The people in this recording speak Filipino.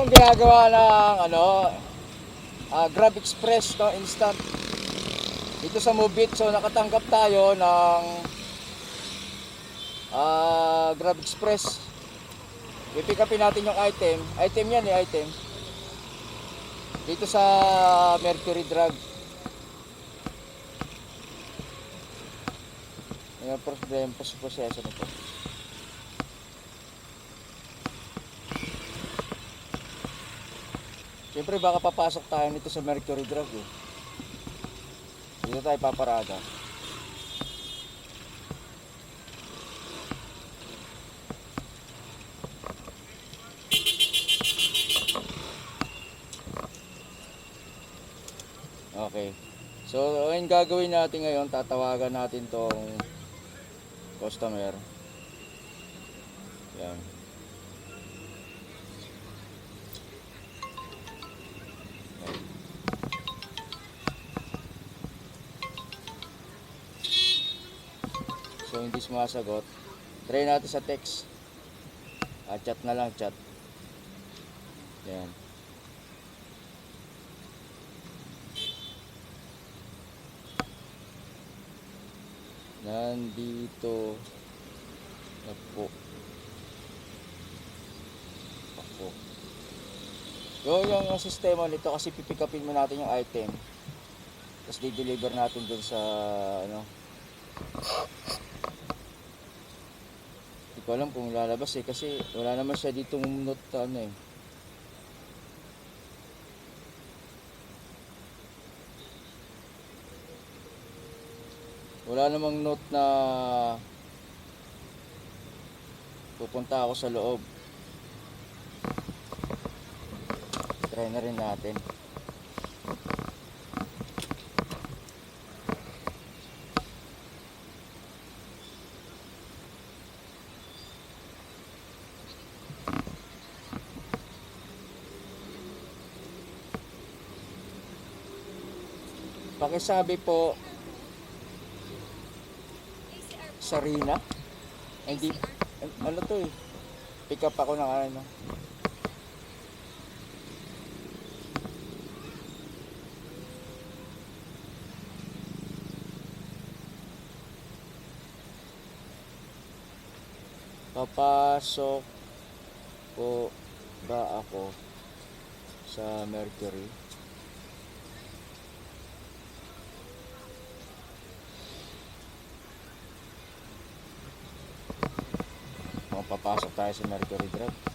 ang ginagawa ng Grab Express, no, instant dito sa Mobit. So nakatanggap tayo ng Grab Express. I-pick upin natin yung item yan item dito sa Mercury Drug. Yung proseso nito. Siyempre baka papasok tayo nito sa Mercury Drug eh. Dito tayo paparada. Okay. So, ang gagawin natin ngayon, tatawagan natin tong customer. Yan. So, hindi sumasagot. Try natin sa text. Chat na lang, chat. Yan. Nandito na po ako. Yung sistema nito kasi pipick upin mo natin yung item. Tapos di-deliver natin dun sa hindi ko alam kung lalabas eh kasi wala naman siya ditong note wala namang note na pupunta ako sa loob. Try na rin natin. Pakisabi po Sarina. Hindi ano to eh. Pick up ako ng papasok po ba ako sa Mercury? Papasok tayo sa Mercury Drive.